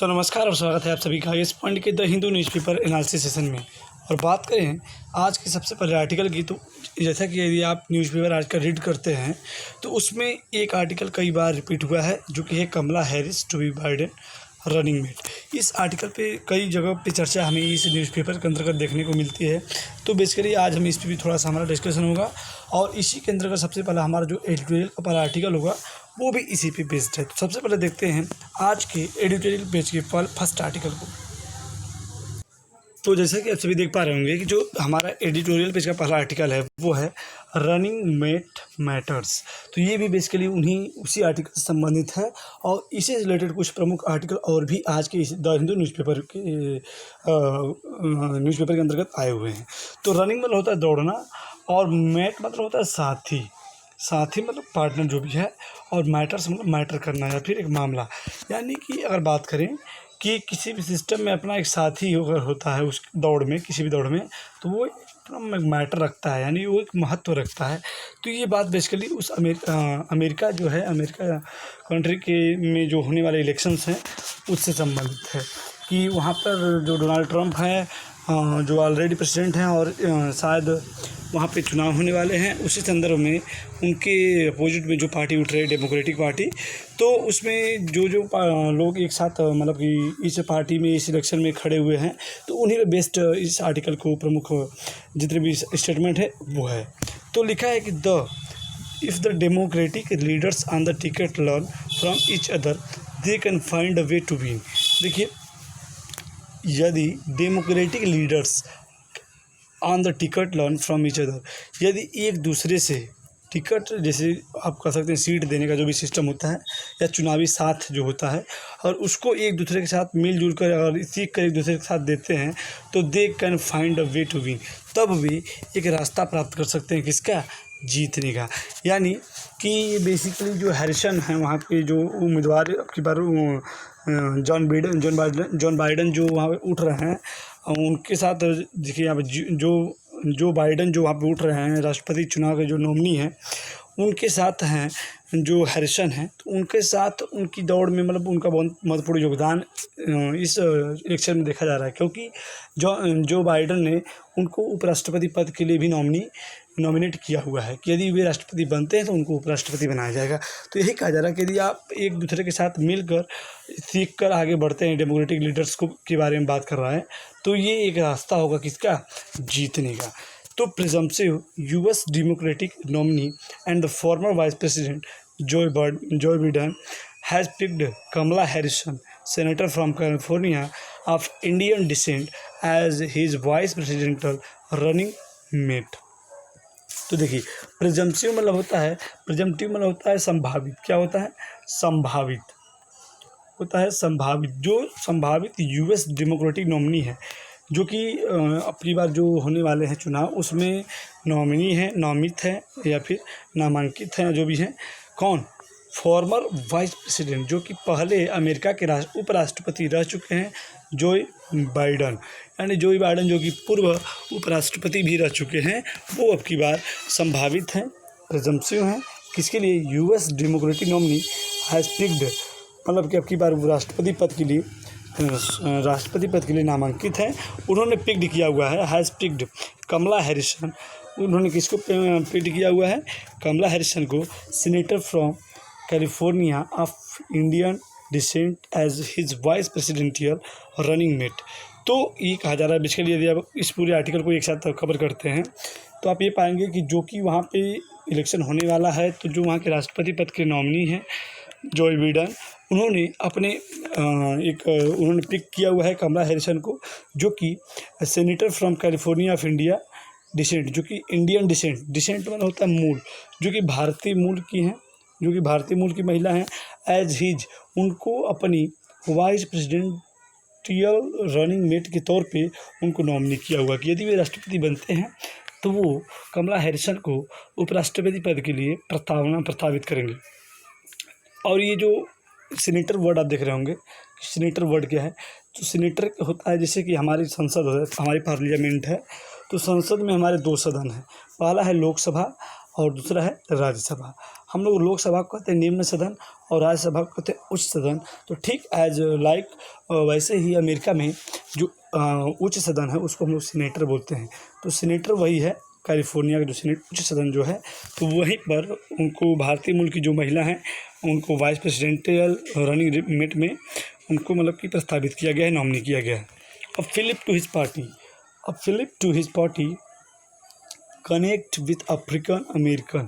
नमस्कार और स्वागत है आप सभी का इस पॉइंट के the Hindu newspaper analysis session में। और बात करें आज के सबसे पहले आर्टिकल की, तो जैसा कि यदि आप न्यूज़पेपर आज का रीड करते हैं तो उसमें एक आर्टिकल कई बार रिपीट हुआ है, जो कि है Kamala Harris to be Biden running mate. इस आर्टिकल पे कई जगह पे चर्चा हमें इस न्यूज़पेपर के अंतर्गत देखने को मिलती है। तो बेसिकली आज हम इस पर भी थोड़ा सा हमारा डिस्कशन होगा और इसी के अंतर्गत सबसे पहला हमारा जो एडिटोरियल का पहला आर्टिकल होगा वो भी इसी पे बेस्ड है। तो सबसे पहले देखते हैं आज के एडिटोरियल पेज के फर्स्ट आर्टिकल को। तो जैसा कि आप सभी देख पा रहे होंगे कि जो हमारा एडिटोरियल पेज का पहला आर्टिकल है वो है रनिंग मेट मैटर्स। तो ये भी बेसिकली उसी आर्टिकल से संबंधित है और इसी से रिलेटेड कुछ प्रमुख आर्टिकल और भी आज के इस द हिंदू न्यूज़पेपर के अंतर्गत आए हुए हैं। तो रनिंग मतलब होता है दौड़ना और मैट मतलब होता है साथी मतलब पार्टनर जो भी है, और मैटर्स मतलब मैटर करना या फिर एक मामला। यानी कि अगर बात करें कि किसी भी सिस्टम में अपना एक साथी अगर होता है उस दौड़ में, किसी भी दौड़ में, तो वो अपना मैटर रखता है, यानी वो एक महत्व रखता है। तो ये बात बेसिकली उस अमेरिका जो है, अमेरिका कंट्री के में जो होने वाले इलेक्शंस हैं उससे संबंधित है कि वहाँ पर जो डोनाल्ड ट्रंप हैं, जो ऑलरेडी प्रेसिडेंट हैं और शायद वहाँ पे चुनाव होने वाले हैं, उसी संदर्भ में उनके अपोजिट में जो पार्टी उठ रही है डेमोक्रेटिक पार्टी, तो उसमें जो लोग एक साथ मतलब कि इस पार्टी में इस इलेक्शन में खड़े हुए हैं, तो उन्हीं में बेस्ट इस आर्टिकल को प्रमुख जितने भी स्टेटमेंट है वो है। तो लिखा है कि if the Democratic leaders on the ticket learn from each other they can find a way to win. देखिए, यदि Democratic leaders on the ticket learn from each other, यदि एक दूसरे से टिकट, जैसे आप कह सकते हैं सीट देने का जो भी सिस्टम होता है या चुनावी साथ जो होता है, और उसको एक दूसरे के साथ मिलजुल कर और सीख कर एक दूसरे के साथ देते हैं, तो they can find a way to win. तब भी एक रास्ता प्राप्त कर सकते हैं किसका, जीतने का। यानी कि बेसिकली जो हैरिसन है वहाँ के जो उम्मीदवार अब की बार जॉन बाइडन जो वहाँ पे उठ रहे हैं, उनके साथ देखिए यहाँ पे जो बाइडन जो वहाँ पे उठ रहे हैं, राष्ट्रपति चुनाव के जो नॉमिनी हैं, उनके साथ हैं जो हैरिसन हैं। तो उनके साथ उनकी दौड़ में मतलब उनका बहुत महत्वपूर्ण योगदान इस इलेक्शन में देखा जा रहा है, क्योंकि जो बाइडन ने उनको उपराष्ट्रपति पद के लिए भी नॉमिनेट किया हुआ है कि यदि वे राष्ट्रपति बनते हैं तो उनको उपराष्ट्रपति बनाया जाएगा। तो यही कहा जा रहा है कि यदि आप एक दूसरे के साथ मिलकर सीख कर आगे बढ़ते हैं, डेमोक्रेटिक लीडर्स को के बारे में बात कर रहा है, तो ये एक रास्ता होगा किसका, जीतने का। तो presumptive US Democratic nominee and the former vice president Joe Biden has picked Kamala Harrison, senator from California of Indian descent, as his vice presidential running mate. तो देखिए, प्रिजम्पटिव मतलब होता है संभावित। क्या होता है, संभावित होता है, संभावित। जो संभावित यूएस डेमोक्रेटिक नॉमिनी है, जो कि अपनी बार जो होने वाले हैं चुनाव, उसमें नॉमिनी हैं, नामित हैं या फिर नामांकित हैं, जो भी हैं। कौन, फॉर्मर वाइस प्रेसिडेंट, जो कि पहले अमेरिका के उपराष्ट्रपति रह चुके हैं, जो बाइडन, यानी जो बाइडन जो कि पूर्व उपराष्ट्रपति भी रह चुके हैं, वो अब की बार संभावित हैं, प्रिजम्पटिव हैं। किसके लिए, US Democratic nominee has picked, मतलब कि अब की बार वो राष्ट्रपति पद के लिए नामांकित है। उन्होंने पिक्ड किया हुआ है, हैज़ पिक्ड कमला हैरिसन। उन्होंने किसको पिक्ड किया हुआ है, कमला हैरिसन को, senator from California of Indian descent, as his vice presidential running mate. तो ये कहा जा रहा है बेसिकली, यदि आप इस पूरे आर्टिकल को एक साथ कवर करते हैं तो आप ये पाएंगे कि जो कि वहाँ पे इलेक्शन होने वाला है, तो जो वहाँ के राष्ट्रपति पद के नॉमिनी हैं जो बिडेन, उन्होंने उन्होंने पिक किया हुआ है कमला हैरिसन को, जो कि senator from California of India descent, जो कि इंडियन डिसेंट मतलब होता है मूल, जो कि भारतीय मूल की हैं, जो कि भारतीय मूल की महिला हैं। एज हिज, उनको अपनी वाइस प्रेसिडेंटियल रनिंग मेट के तौर पे उनको नॉमिनी किया हुआ कि यदि वे राष्ट्रपति बनते हैं तो वो कमला हैरिसन को उपराष्ट्रपति पद के लिए प्रस्तावित करेंगे। और ये जो सीनेटर वर्ड आप देख रहे होंगे, सीनेटर वर्ड क्या है, तो सीनेटर होता है जैसे कि हमारी संसद है, हमारी पार्लियामेंट है, तो संसद में हमारे दो सदन हैं। पहला है लोकसभा और दूसरा है राज्यसभा। हम लोग लोकसभा को कहते हैं निम्न सदन और राज्यसभा को कहते हैं उच्च सदन। तो ठीक एज लाइक वैसे ही अमेरिका में जो उच्च सदन है उसको हम लोग सीनेटर बोलते हैं। तो सीनेटर वही है, कैलिफोर्निया का जो सीनेट उच्च सदन जो है, तो वहीं पर उनको भारतीय मूल की जो महिला हैं उनको वाइस प्रेसिडेंशियल रनिंग मेट में उनको मतलब कि प्रस्तावित किया गया है, नॉमिनी किया गया है। अब fillip to his party connect with African American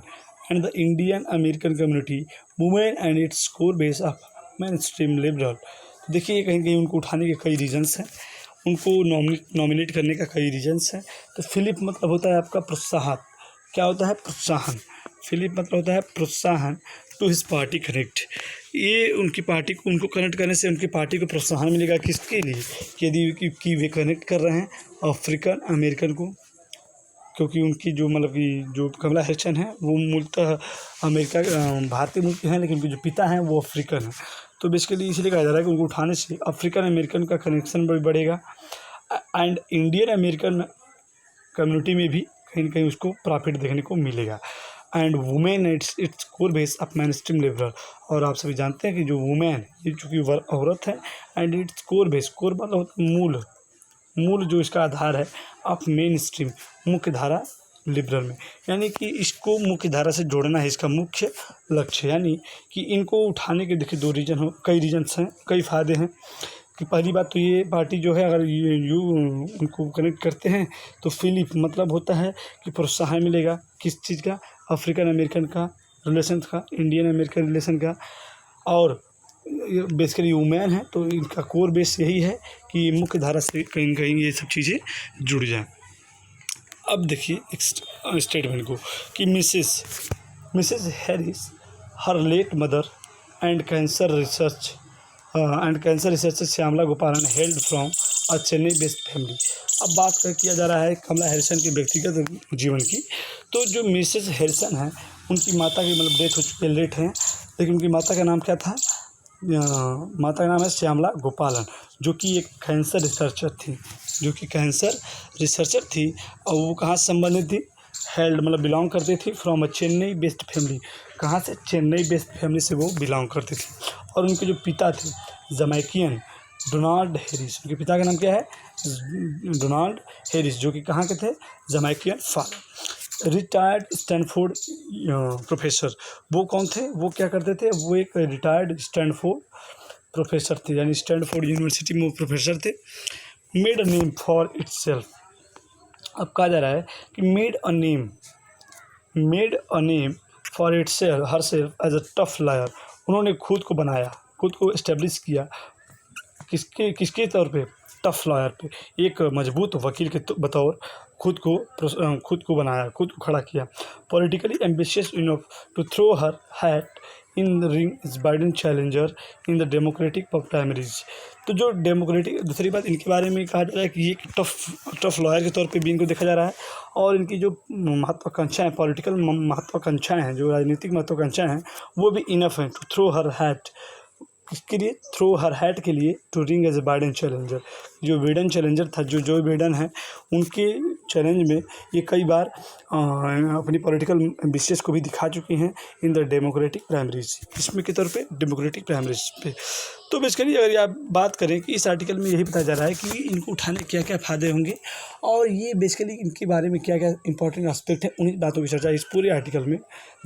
and the Indian American community movement and its core base of mainstream liberal। तो देखिए कहीं कहीं उनको उठाने के कई रीजंस हैं, उनको नॉमिनेट करने का कई रीजंस हैं। तो फिलिप मतलब होता है आपका प्रोत्साहन। क्या होता है? प्रोत्साहन। फिलिप मतलब होता है प्रोत्साहन। टू हिज पार्टी कनेक्ट, ये उनकी पार्टी को उनको कनेक्ट करने से उनकी पार्टी को प्रोत्साहन मिलेगा। किसके लिए? यदि कि वे कनेक्ट कर रहे हैं अफ्रीकन अमेरिकन को, क्योंकि उनकी जो मतलब कि जो कमला हैरिस है वो मूलतः अमेरिका भारतीय मूल के हैं, लेकिन उनके जो पिता हैं वो अफ्रीकन हैं। तो बेसिकली इसलिए कहा जा रहा है कि उनको उठाने से अफ्रीकन अमेरिकन का कनेक्शन भी बढ़ेगा एंड इंडियन अमेरिकन कम्युनिटी में भी कहीं ना कहीं उसको प्रॉफिट देखने को मिलेगा। And women its core base of mainstream liberal. और आप सभी जानते हैं कि जो वुमेन ये चूँकि औरत है and its core base, core मतलब मूल जो इसका आधार है ऑफ मेन स्ट्रीम, मुख्य धारा लिबरल में, यानी कि इसको मुख्य धारा से जोड़ना है इसका मुख्य लक्ष्य। यानी कि इनको उठाने के देखिए दो रीजन हो, कई रीजन्स हैं, कई फ़ायदे हैं। कि पहली बात तो ये पार्टी जो है अगर उनको कनेक्ट करते हैं तो फिलिप मतलब होता है कि प्रोत्साहन मिलेगा किस चीज़ का? अफ्रीकन अमेरिकन का रिलेशन का, इंडियन अमेरिकन रिलेशन का। और बेसिकली वुमेन है तो इनका कोर बेस यही है कि मुख्य धारा से कहीं न कहीं ये सब चीज़ें जुड़ जाएँ। अब देखिए स्टेटमेंट को कि Mrs Harris her late mother and cancer researcher Shyamala Gopalan hailed from a Chennai based family. अब बात किया जा रहा है कमला हैरिसन के व्यक्तिगत जीवन की। तो जो मिसेस हैरिसन है उनकी माता की मतलब डेथ हो चुकी है, लेट हैं, लेकिन उनकी माता का नाम क्या था? माता का नाम है श्यामला गोपालन, जो कि एक कैंसर रिसर्चर थी। और वो कहाँ से संबंधित थी? हेल्ड मतलब बिलोंग करती थी from a Chennai based family. कहाँ से? चेन्नई बेस्ड फैमिली से वो बिलोंग करती थी। और उनके जो पिता थे जमैकियन डोनाल्ड हैरिस, उनके पिता का नाम क्या है? डोनाल्ड हैरिस, जो कि कहाँ के थे? जमैकियन फादर। रिटायर्ड स्टैनफोर्ड प्रोफेसर, वो कौन थे? वो क्या करते थे? वो एक रिटायर्ड स्टैनफोर्ड प्रोफेसर थे, यानी स्टैनफोर्ड यूनिवर्सिटी में वो प्रोफेसर थे। Made a name for itself. अब कहा जा रहा है कि made a name for itself herself as a tough lawyer. उन्होंने खुद को बनाया, खुद को एस्टेब्लिश किया किसके तौर पे? टफ लॉयर पे, एक मजबूत वकील के बतौर खुद को बनाया, खुद को खड़ा किया। Politically ambitious enough to throw her hat in the ring as Biden challenger in the Democratic primaries. तो जो डेमोक्रेटिक, दूसरी बात इनके बारे में कहा जा रहा है कि ये टफ लॉयर के तौर पे भी इनको देखा जा रहा है। और इनकी जो महत्वाकांक्षाएँ, पॉलिटिकल महत्वाकांक्षाएँ हैं, जो राजनीतिक महत्वाकांक्षाएँ हैं, वो भी इनफ हैं टू थ्रो हर हैट, इसके लिए थ्रो हर हैट के लिए to ring as a Biden challenger. जो बाइडेन चैलेंजर था, जो बाइडेन है, उनके चैलेंज में ये कई बार अपनी पॉलिटिकल एम्बिशंस को भी दिखा चुकी हैं इन द डेमोक्रेटिक प्राइमरीज, इसमें के तौर पे डेमोक्रेटिक प्राइमरीज पे। तो बेसिकली अगर आप बात करें कि इस आर्टिकल में यही बताया जा रहा है कि इनको उठाने क्या क्या फ़ायदे होंगे और ये बेसिकली इनके बारे में क्या क्या इंपॉर्टेंट एस्पेक्ट है, उन्हीं बातों की चर्चा इस पूरे आर्टिकल में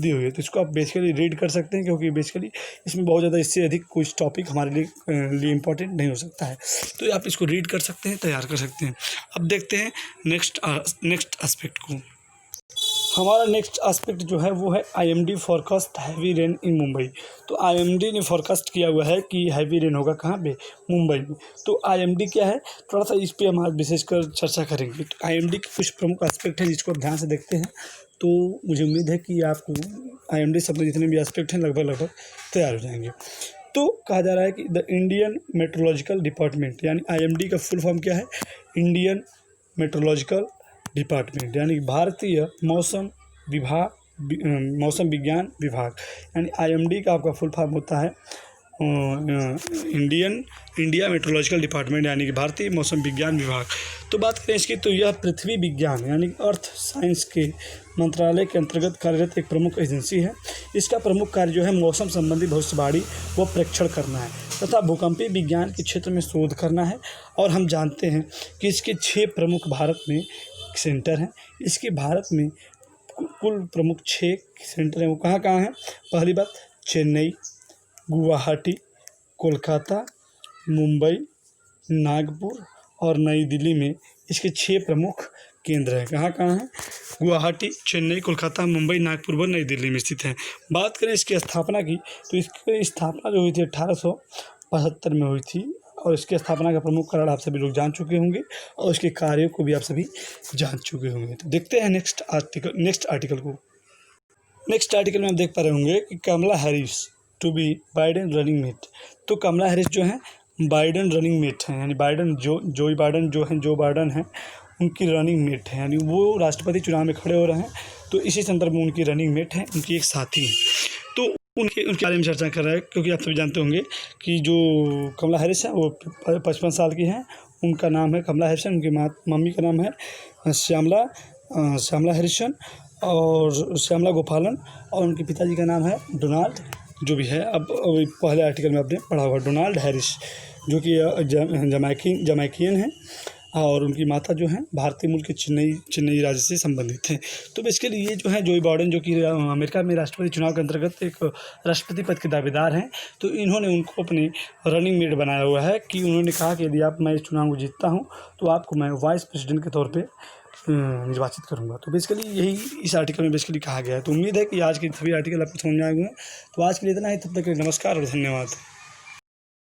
दी हुई है। तो इसको आप बेसिकली रीड कर सकते हैं, क्योंकि बेसिकली इसमें बहुत ज़्यादा इससे अधिक कुछ टॉपिक हमारे लिए इम्पोर्टेंट नहीं हो सकता है। तो आप इसको रीड कर सकते हैं, तैयार कर सकते हैं। अब देखते हैं नेक्स्ट एस्पेक्ट को। हमारा नेक्स्ट एस्पेक्ट जो है वो है IMD फोरकास्ट हैवी रेन इन मुंबई। तो IMD ने फोरकास्ट किया हुआ है कि हैवी रेन होगा कहाँ पे? मुंबई में। तो IMD क्या है, थोड़ा सा इस पर हम आज विशेषकर चर्चा करेंगे। तो IMD के कुछ प्रमुख एस्पेक्ट हैं जिसको आप ध्यान से देखते हैं तो मुझे उम्मीद है कि आपको IMD सब में जितने भी एस्पेक्ट हैं लगभग तैयार हो जाएंगे। तो कहा जा रहा है कि द इंडियन मेट्रोलॉजिकल डिपार्टमेंट, यानी IMD का फुल फॉर्म क्या है? इंडियन मेट्रोलॉजिकल डिपार्टमेंट, यानी भारतीय मौसम विज्ञान विभाग। यानी IMD का आपका फुल फॉर्म होता है इंडिया मेट्रोलॉजिकल डिपार्टमेंट यानी कि भारतीय मौसम विज्ञान विभाग। तो बात करें इसकी, तो यह पृथ्वी विज्ञान यानी अर्थ साइंस के मंत्रालय के अंतर्गत कार्यरत एक प्रमुख एजेंसी है। इसका प्रमुख कार्य जो है मौसम संबंधी भविष्यवाणी व प्रेक्षण करना है तथा भूकंपीय विज्ञान के क्षेत्र में शोध करना है। और हम जानते हैं कि इसके 6 प्रमुख भारत में सेंटर हैं। इसके भारत में कुल प्रमुख 6 सेंटर हैं। वो कहाँ हैं? पहली बात चेन्नई, गुवाहाटी, कोलकाता, मुंबई, नागपुर और नई दिल्ली में इसके 6 प्रमुख केंद्र हैं। कहाँ हैं? गुवाहाटी, चेन्नई, कोलकाता, मुंबई, नागपुर व नई दिल्ली में स्थित हैं। बात करें इसकी स्थापना की, तो इसकी स्थापना जो हुई थी 1875 में हुई थी और इसकी स्थापना का प्रमुख कारण आप सभी लोग जान चुके होंगे और उसके कार्यों को भी आप सभी जान चुके होंगे। तो देखते हैं नेक्स्ट आर्टिकल को। नेक्स्ट आर्टिकल में आप देख पा रहे होंगे कि Kamala Harris to be Biden running mate. तो कमला हैरिस जो है बाइडेन रनिंग मेट हैं, यानी जो बाइडेन हैं उनकी रनिंग मेट है, यानी वो राष्ट्रपति चुनाव में खड़े हो रहे हैं। तो इसी संदर्भ में उनकी रनिंग मेट है, उनकी एक साथी है। तो उनके बारे में चर्चा कर रहा है, क्योंकि आप सभी जानते होंगे कि जो कमला हैरिस है वो 55 साल की हैं। उनका नाम है कमला हैरिसन, उनकी मम्मी का नाम है श्यामला हैरिसन और श्यामला गोपालन, और उनके पिताजी का नाम है डोनाल्ड, जो भी है। अब पहले आर्टिकल में आपने पढ़ा होगा डोनाल्ड हैरिस, जो कि जमैकियन है और उनकी माता जो है भारतीय मूल के चेन्नई राज्य से संबंधित हैं। तो बेसिकली ये जो है जो बाइडेन, जो कि अमेरिका में राष्ट्रपति चुनाव के अंतर्गत एक राष्ट्रपति पद के दावेदार हैं, तो इन्होंने उनको अपनी रनिंग मेट बनाया हुआ है कि उन्होंने कहा कि यदि मैं इस चुनाव को जीतता हूँ तो आपको मैं वाइस प्रेसिडेंट के तौर पर निर्वाचित करूँगा। तो बेसिकली यही इस आर्टिकल में बेसिकली कहा गया है। तो उम्मीद है कि आज के सभी आर्टिकल आपको समझ में आए हुए हैं। तो आज के लिए इतना ही, तब तक के लिए नमस्कार और धन्यवाद।